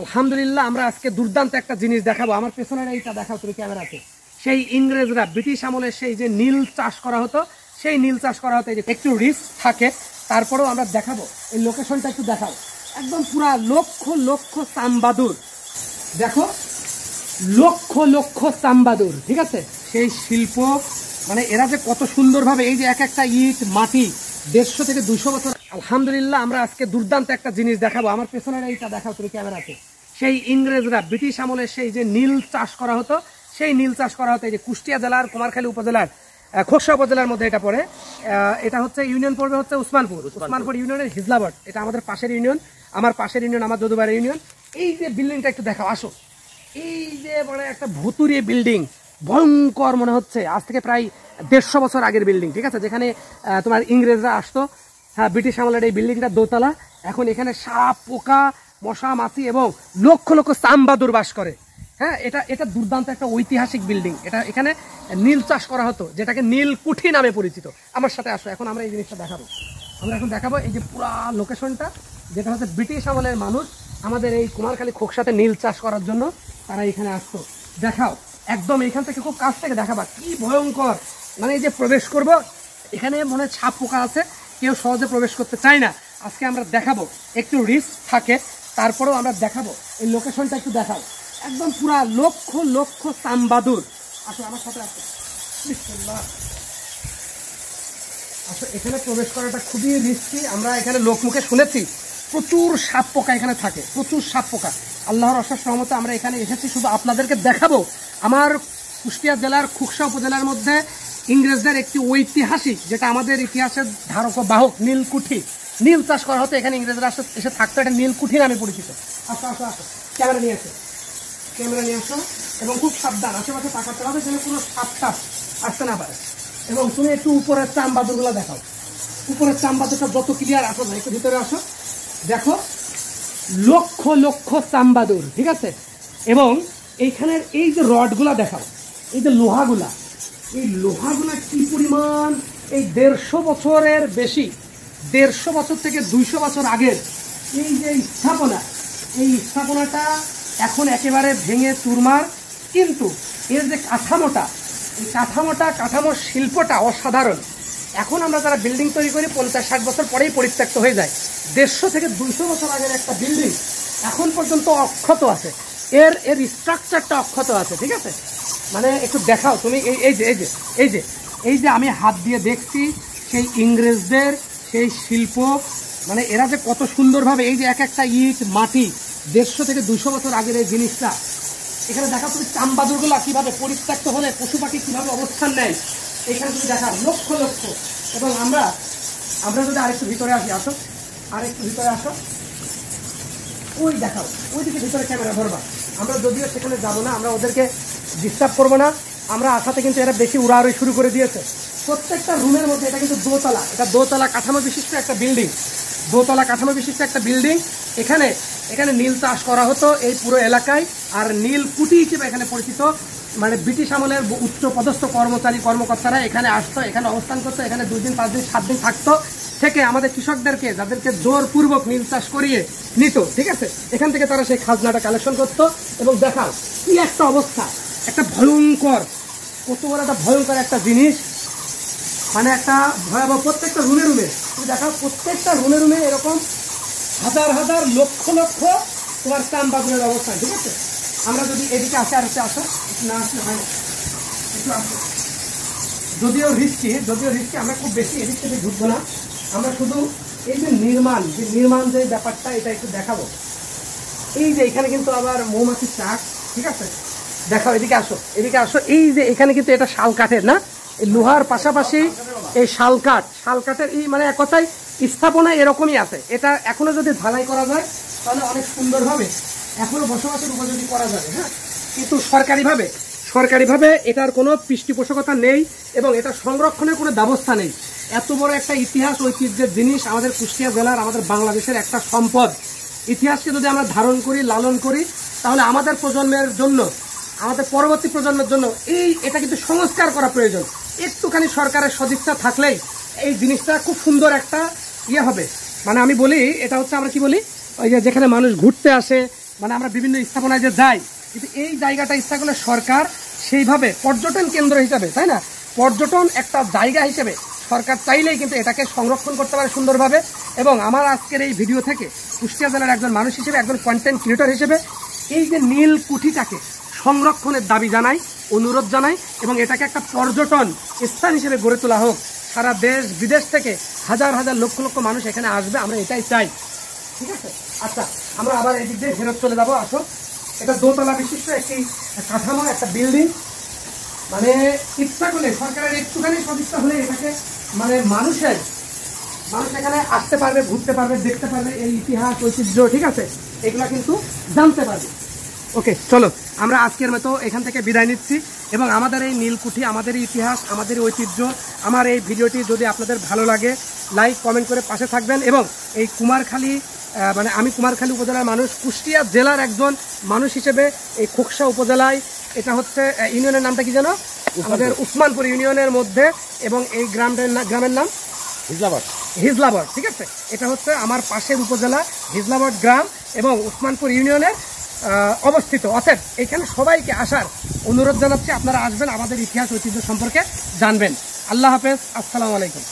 আলহামদুলিল্লাহ আমরা আজকে দুর্দান্ত একটা জিনিস দেখাবো। আমার পেছনের এইটা দেখাও তুমি ক্যামেরাতে। সেই ইংরেজরা ব্রিটিশ আমলে সেই যে নীল চাষ করা হতো, সেই নীল চাষ করা হতো একটু রিস্ক থাকে, তারপরেও আমরা দেখাবো। এই লোকেশনটা একটু দেখাও, একদম পুরা লক্ষ লক্ষ চামবাদুর, দেখো লক্ষ লক্ষ চামবাদুর, ঠিক আছে। সেই শিল্প মানে এরা যে কত সুন্দরভাবে এই যে এক একটা ইট মাটি 150 থেকে 200 বছর। আলহামদুলিল্লাহ আমরা আজকে দুর্দান্ত একটা জিনিস দেখাবো। আমার পেছনের এইটা দেখাও তুমি ক্যামেরাতে। সেই ইংরেজরা ব্রিটিশ আমলে সেই যে নীল চাষ করা হতো, সেই নীল চাষ করা হতো এই যে কুষ্টিয়া জেলার কুমারখালী উপজেলার খোকসা উপজেলার মধ্যে এটা পড়ে। এটা হচ্ছে ইউনিয়ন পড়বে হচ্ছে উসমানপুর ইউনিয়নের হিজলাবাদ। এটা আমাদের পাশের ইউনিয়ন, আমার পাশের ইউনিয়ন, আমার যদুবাড়ি ইউনিয়ন। এই যে বিল্ডিংটা একটু দেখাও, আসো। এই যে মানে একটা ভুতুরে বিল্ডিং, ভয়ঙ্কর মনে হচ্ছে, আজ থেকে প্রায় 150 বছর আগের বিল্ডিং, ঠিক আছে। যেখানে তোমার ইংরেজরা আসতো, হ্যাঁ, ব্রিটিশ আমলের এই বিল্ডিংটা দোতলা। এখন এখানে সাপ, পোকা, মশা, মাছি এবং লক্ষ লক্ষ চামবাদুর বাস করে। হ্যাঁ, এটা দুর্দান্ত একটা ঐতিহাসিক বিল্ডিং। এখানে নীল চাষ করা হতো, যেটাকে নীলকুঠি নামে পরিচিত। আমার সাথে আসো, এখন আমরা এই জিনিসটা দেখাবো। আমরা এখন দেখাবো এই যে পুরা লোকেশনটা, যেটা হচ্ছে ব্রিটিশ আমলের মানুষ আমাদের এই কুমারখালী খোকসাতে নীল চাষ করার জন্য তারা এখানে আসতো। দেখাও একদম এইখান থেকে, খুব কাছ থেকে দেখাবা কি ভয়ঙ্কর। মানে এই যে প্রবেশ করব, এখানে মনে হয় ছাপ পোকা আছে, কেউ সহজে প্রবেশ করতে চায় না। আজকে আমরা দেখাবো, একটু রিস্ক থাকে, তারপরেও আমরা দেখাবো। এই লোকেশনটা একটু দেখাও, একদম পুরা লক্ষ লক্ষ চামবাদুর। আসো আমার সাথে, আসো। আসো, এখানে প্রবেশ করাটা খুবই রিস্কি। আমরা এখানে লোকমুখে শুনেছি প্রচুর সাপ পোকা এখানে থাকে, প্রচুর সাপ পোকা। আল্লাহর অশেষ রহমতে আমরা এখানে এসেছি শুধু আপনাদেরকে দেখাবো। আমার কুষ্টিয়া জেলার খোকসা উপজেলার মধ্যে ইংরেজদের একটি ঐতিহাসিক, যেটা আমাদের ইতিহাসের ধারক বাহক, নীলকুঠি। নীল চাষ করা হতো এখানে, ইংরেজরা এসে থাকতো, এটা নীলকুঠি নামে পরিচিত। আসো আসো আসো, ক্যামেরা নিয়ে আসো, ক্যামেরা নিয়ে আসো, এবং খুব সাবধান, আশেপাশে তাকাতে হবে যেন কোনো সাপ টাপ আসতে না পারে। এবং তুমি একটু উপরের চামবাদুরগুলো দেখাও, উপরের চামবাদুরটা যত ক্লিয়ার, আসো না একটু ভিতরে আসো। দেখো লক্ষ লক্ষ চামবাদুর, ঠিক আছে। এবং এইখানের এই যে রডগুলা দেখাও, এই যে লোহাগুলা, এই লোহাগুলা কি পরিমাণ, এই 150 বছরের বেশি, 150 বছর থেকে 200 বছর আগের এই যে স্থাপনা, এই স্থাপনাটা এখন একেবারে ভেঙে চুরমার। কিন্তু এর যে কাঠামোটা, এই কাঠামোর শিল্পটা অসাধারণ। এখন আমরা যারা বিল্ডিং তৈরি করি 50-60 বছর পরেই পরিত্যক্ত হয়ে যায়। 150 থেকে 200 বছর আগের একটা বিল্ডিং এখন পর্যন্ত অক্ষত আছে, এর স্ট্রাকচারটা অক্ষত আছে, ঠিক আছে। মানে একটু দেখাও তুমি, এই যে আমি হাত দিয়ে দেখছি সেই ইংরেজদের সেই শিল্প, মানে এরা যে কত সুন্দরভাবে এই যে এক একটা ইট মাটি 150 থেকে 200 বছর আগের এই জিনিসটা এখানে দেখা। তুমি চামবাদুরগুলা কিভাবে পরিত্যক্ত হলে পশু পাখি কিভাবে অবস্থান নেয় এখানে তুমি দেখা, লক্ষ লক্ষ। এবং আমরা যদি আরেকটু ভিতরে আসি, আসো আরেকটু ভিতরে আসো, ওই দেখাও, ওইদিকে ভিতরে ক্যামেরা ধরবা। আমরা যদিও সেখানে যাবো না, আমরা ওদেরকে ডিস্টার্ব করবো না। আমরা আসাতে কিন্তু এরা বেশি উড়াউড়ি শুরু করে দিয়েছে। প্রত্যেকটা রুমের মধ্যে, এটা কিন্তু দোতলা, এটা দোতলা কাঠামো বিশিষ্ট একটা বিল্ডিং, দোতলা কাঠামো বিশিষ্ট একটা বিল্ডিং। এখানে নীল চাষ করা হতো এই পুরো এলাকায়, আর নীলকুঠি হিসেবে এখানে পরিচিত। মানে ব্রিটিশ আমলের উচ্চ পদস্থ কর্মকর্তারা এখানে আসতো, এখানে অবস্থান করতো, এখানে 2 দিন 5 দিন 7 দিন থাকতো, থেকে আমাদের কৃষকদেরকে, যাদেরকে জোরপূর্বক নীল চাষ করিয়ে নিত, ঠিক আছে, এখান থেকে তারা সেই খাজনাটা কালেকশন করতো। এবং দেখাও কি একটা অবস্থা, একটা ভয়ঙ্কর, কত বড় একটা ভয়ঙ্কর একটা জিনিস, মানে একটা ভয়াবহ। প্রত্যেকটা রুমে তুমি দেখাও, প্রত্যেকটা রুমে এরকম হাজার হাজার লক্ষ লক্ষ তোমার চামবাদুরের অবস্থান, ঠিক আছে। আমরা যদি এদিকে আসে, আর আসো, না আসলে হয় না, একটু আসো। যদিও রিস্কি, আমরা খুব বেশি এদিক থেকে ঢুকবো না। আমরা শুধু এই যে নির্মাণ যে ব্যাপারটা, এটা একটু দেখাবো। এই যে এখানে কিন্তু আবার মৌমাছির চাক, ঠিক আছে। দেখাও, এদিকে আসো। এই যে এখানে কিন্তু এটা শাল কাঠের না, এই লোহার পাশাপাশি এই শাল কাঠের এই মানে এক কথায় স্থাপনা এরকমই আছে। এটা এখনো যদি ঢালাই করা যায় তাহলে অনেক সুন্দরভাবে এখনো বসবাসের উপযোগী করা যাবে। হ্যাঁ, কিন্তু সরকারিভাবে এটার কোনো পৃষ্ঠপোষকতা নেই এবং এটা সংরক্ষণের কোনো ব্যবস্থা নেই। এত বড় একটা ইতিহাস, ঐতিহ্যের জিনিস, আমাদের কুষ্টিয়া জেলার, আমাদের বাংলাদেশের একটা সম্পদ। ইতিহাসকে যদি আমরা ধারণ করি, লালন করি, তাহলে আমাদের প্রজন্মের জন্য, আমাদের পরবর্তী প্রজন্মের জন্য এটা কিন্তু সংস্কার করা প্রয়োজন। একটুখানি সরকারের সদিচ্ছা থাকলেই এই জিনিসটা খুব সুন্দর একটা হবে। মানে আমি বলি, এটা হচ্ছে আমরা কি বলি, ওই যে যেখানে মানুষ ঘুরতে আসে, মানে আমরা বিভিন্ন স্থাপনায় যে যাই, কিন্তু এই জায়গাটা ইচ্ছা করলে সরকার সেইভাবে পর্যটন কেন্দ্র হিসাবে, তাই না, পর্যটন একটা জায়গা হিসেবে সরকার চাইলেই কিন্তু এটাকে সংরক্ষণ করতে পারে সুন্দরভাবে। এবং আমার আজকের এই ভিডিও থেকে কুষ্টিয়া জেলার একজন মানুষ হিসেবে, একজন কন্টেন্ট ক্রিয়েটর হিসেবে এই যে নীলকুঠিটাকে সংরক্ষণের দাবি জানাই, অনুরোধ জানাই, এবং এটাকে একটা পর্যটন স্থান হিসেবে গড়ে তোলা হোক। সারা দেশ বিদেশ থেকে হাজার হাজার লক্ষ লক্ষ মানুষ এখানে আসবে, আমরা এটাই চাই। ঠিক আছে, আচ্ছা আমরা আবার এদিক দিয়ে ফেরত চলে যাবো। আসো, এটা দোতলা বিশিষ্ট একটি কাঠামো, একটা বিল্ডিং। মানে ইচ্ছা করলে সরকারের একটুখানি সদিচ্ছা হলে এটাকে মানে মানুষ এখানে আসতে পারবে, ঘুরতে পারবে, দেখতে পারবে, এই ইতিহাস ঐতিহ্য, ঠিক আছে, এগুলা কিন্তু জানতে পারবে। ওকে, চলো আমরা আজকের মতো এখান থেকে বিদায় নিচ্ছি। এবং আমাদের এই নীলকুঠি, আমাদের ইতিহাস, আমাদের ঐতিহ্য, আমার এই ভিডিওটি যদি আপনাদের ভালো লাগে, লাইক কমেন্ট করে পাশে থাকবেন। এবং এই কুমারখালী, মানে আমি কুমারখালী উপজেলার মানুষ, কুষ্টিয়া জেলার একজন মানুষ হিসেবে এই খোকসা উপজেলায়, এটা হচ্ছে ইউনিয়নের নামটা কি জানো, আমাদের উসমানপুর ইউনিয়নের মধ্যে, এবং এই গ্রামের নাম হিজলাবাদ। ঠিক আছে, এটা হচ্ছে আমার পাশের উপজেলা হিজলাবাদ গ্রাম এবং উসমানপুর ইউনিয়নের অবস্থিত। অতএব এখানে সবাইকে আসার অনুরোধ জানাচ্ছি, আপনারা আসবেন, আমাদের ইতিহাস ঐতিহ্য সম্পর্কে জানবেন। আল্লাহ হাফেজ, আসসালামু আলাইকুম।